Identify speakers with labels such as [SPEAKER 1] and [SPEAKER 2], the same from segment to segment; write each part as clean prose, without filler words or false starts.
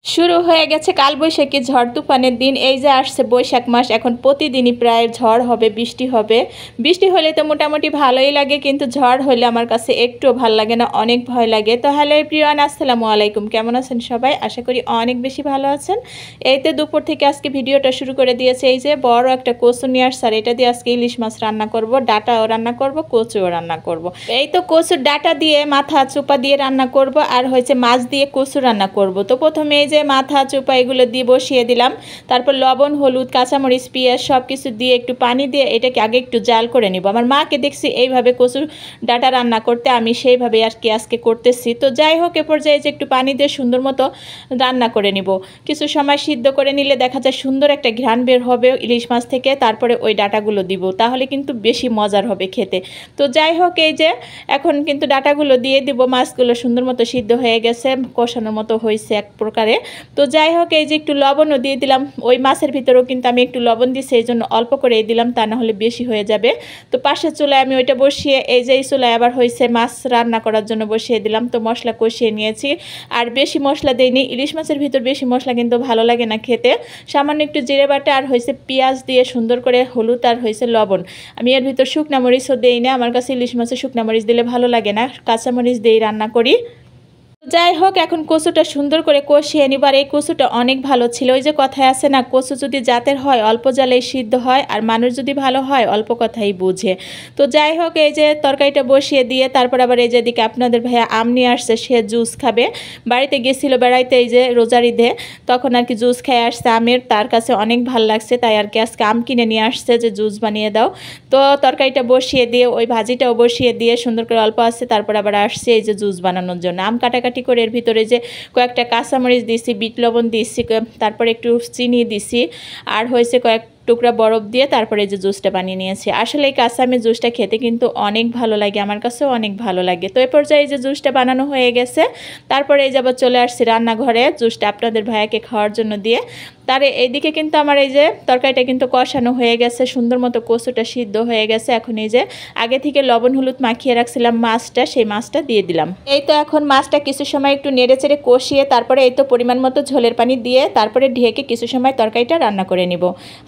[SPEAKER 1] শুরু হয়ে গেছে কালবৈশাখী ঝড় তুফানের দিন। এই যে আসছে বৈশাখ মাস, এখন প্রতিদিনই প্রায় ঝড় হবে, বৃষ্টি হবে। বৃষ্টি হলে তো মোটামুটি ভালোই লাগে, কিন্তু ঝড় হলে আমার কাছে একটুও ভালো লাগে না, অনেক ভয় লাগে। তো হ্যালো এভরিওয়ান, আসসালামু আলাইকুম। কেমন আছেন সবাই? আশা করি অনেক বেশি ভালো আছেন। এই তো দুপুর থেকে আজকে ভিডিওটা শুরু করে দিয়েছে। এই যে বড় একটা কচু নিয়ে আসছে, আর এটা দিয়ে আজকে ইলিশ মাছ রান্না করব, ডাটাও রান্না করব, কচুও রান্না করব। এই তো কচুর ডাটা দিয়ে মাথা চোপা দিয়ে রান্না করব, আর হয়েছে মাছ দিয়ে কচু রান্না করব। তো প্রথমে এই যে মাথা চোপা এগুলো দিয়ে বসিয়ে দিলাম, তারপর লবণ, হলুদ, কাঁচামরিচ, পেঁয়াজ সব কিছু দিয়ে একটু পানি দিয়ে এটাকে আগে একটু জাল করে নিব। আমার মাকে দেখছি এইভাবে কচুর ডাটা রান্না করতে, আমি সেইভাবে আর কি আজকে করতেছি। তো যাই হোক, এ পর্যায়ে যে একটু পানি দিয়ে সুন্দর মতো রান্না করে নিব। কিছু সময় সিদ্ধ করে নিলে দেখা যায় সুন্দর একটা ঘ্রাণ বের হবে ইলিশ মাছ থেকে। তারপরে ওই ডাটাগুলো দিব, তাহলে কিন্তু বেশি মজার হবে খেতে। তো যাই হোক, এই যে এখন কিন্তু ডাটাগুলো দিয়ে দিব। মাছগুলো সুন্দর মতো সিদ্ধ হয়ে গেছে, কষানোর মতো হয়েছে এক প্রকারে। তো যাই হোক, এই যে একটু লবণও দিয়ে দিলাম। ওই মাছের ভিতরেও কিন্তু আমি একটু লবণ দিয়েছি, এই জন্য অল্প করে দিলাম, তা না হলে বেশি হয়ে যাবে। তো পাশের চুলায় আমি ওইটা বসিয়ে, এই যে এই চুলায় আবার হয়েছে মাছ রান্না করার জন্য বসিয়ে দিলাম। তো মশলা কষিয়ে নিয়েছি, আর বেশি মশলা দেইনি। ইলিশ মাছের ভিতর বেশি মশলা কিন্তু ভালো লাগে না খেতে। সামান্য একটু জিরে বাটা আর হয়েছে পেঁয়াজ দিয়ে সুন্দর করে হলুদ আর হয়েছে লবণ। আমি এর ভিতর শুকনা মরিচও দেই না, আমার কাছে ইলিশ মাছে শুকনা মরিচ দিলে ভালো লাগে না, কাঁচামরিচ দিয়েই রান্না করি। যাই হোক, এখন কচুটা সুন্দর করে কষিয়ে নিবার। এই কচুটা অনেক ভালো ছিল। ওই যে কথায় আছে না, কচু যদি জাতের হয় অল্প জালেই সিদ্ধ হয়, আর মানুষ যদি ভালো হয় অল্প কথাই বুঝে। তো যাই হোক, এই যে তরকারিটা বসিয়ে দিয়ে তারপর আবার এই যে এদিকে আপনাদের ভাইয়া আম নিয়ে আসছে, সে জুস খাবে। বাড়িতে গেছিলো বেড়াইতে, এই যে রোজার ঈদে, তখন আর কি জুস খেয়ে আসছে আমের, তার কাছে অনেক ভালো লাগছে, তাই আর কি আজকে আম কিনে নিয়ে আসছে যে জুস বানিয়ে দাও। তো তরকারিটা বসিয়ে দিয়ে ওই ভাজিটাও বসিয়ে দিয়ে সুন্দর করে অল্প আসছে, তারপর আবার আসছে এই যে জুস বানানোর জন্য। আম কাটাকাটি করে এর ভিতরে যে কয়েকটা কাঁচামরিচ দিছি, বিট লবণ দিছি, তারপরে একটু চিনি দিছি, আর হয়েছে কয়েক টুকরা বরফ দিয়ে তারপরে এই যে জুসটা বানিয়ে নিয়েছি। আসলে এই কাঁচা আমের জুসটা খেতে কিন্তু অনেক ভালো লাগে, আমার কাছেও অনেক ভালো লাগে। তো এ পর্যায়ে এই যে জুসটা বানানো হয়ে গেছে, তারপরে এই যাবার চলে আসছি রান্নাঘরে জুসটা আপনাদের ভাইয়াকে খাওয়ার জন্য দিয়ে। তার এইদিকে কিন্তু আমার এই যে তরকারিটা কিন্তু কষানো হয়ে গেছে, সুন্দর মতো কচুটা সিদ্ধ হয়ে গেছে। এখন এই যে আগে থেকে লবণ হলুদ মাখিয়ে রাখছিলাম মাছটা, সেই মাছটা দিয়ে দিলাম। এই তো এখন মাছটা কিছু সময় একটু নেড়ে চেড়ে কষিয়ে তারপরে এই তো পরিমাণ মতো ঝোলের পানি দিয়ে তারপরে ঢেকে কিছু সময় তরকারিটা রান্না করে নিব।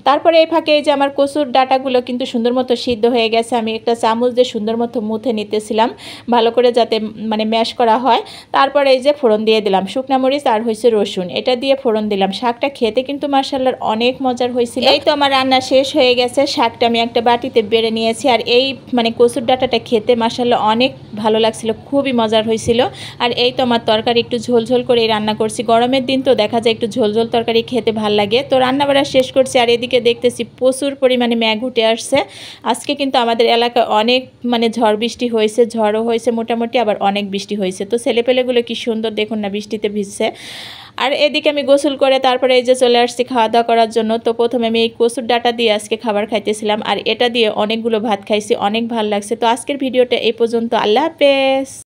[SPEAKER 1] তারপরে এই ফাঁকে এই যে আমার কচুর ডাটাগুলো কিন্তু সুন্দর মতো সিদ্ধ হয়ে গেছে। আমি একটা চামচ দিয়ে সুন্দর মতো মুথে নিতেছিলাম, ভালো করে যাতে মানে ম্যাশ করা হয়। তারপরে এই যে ফোড়ন দিয়ে দিলাম শুকনা মরিচ আর হয়েছে রসুন, এটা দিয়ে ফোড়ন দিলাম। শাকটা খেতে কিন্তু মাশাআল্লাহ অনেক মজার হয়েছিল। এই তো আমার রান্না শেষ হয়ে গেছে, শাকটা আমি একটা বাটিতে বেড়ে নিয়েছি। আর এই মানে কচুর ডাটাটা খেতে মাশাআল্লাহ অনেক ভালো লাগছিল, খুবই মজার হয়েছিল। আর এই তো আমার তরকারি একটু ঝোলঝোল করে রান্না করছি, গরমের দিন তো দেখা যায় একটু ঝোলঝোল তরকারি খেতে ভালো লাগে। তো রান্না বাড়া শেষ করছি, আর এদিকে দেখতেছি প্রচুর পরিমাণে মেঘ উঠে আসছে। আজকে কিন্তু আমাদের এলাকায় অনেক মানে ঝড় বৃষ্টি হয়েছে, ঝড়ও হয়েছে মোটামুটি, আবার অনেক বৃষ্টি হয়েছে। তো ছেলেপেলেগুলো কি সুন্দর দেখুন না বৃষ্টিতে ভিজছে। আর এদিকে আমি গোসল করে তারপরে এই যে চলে আসছি খাওয়া দাওয়া করার জন্য। তো প্রথমে আমি এই কচুর ডাটা দিয়ে আজকে খাবার খাইতেছিলাম, আর এটা দিয়ে অনেকগুলো ভাত খাইছি, অনেক ভালো লাগছে। তো আজকের ভিডিওটা এই পর্যন্ত, আল্লাহ হাফেজ।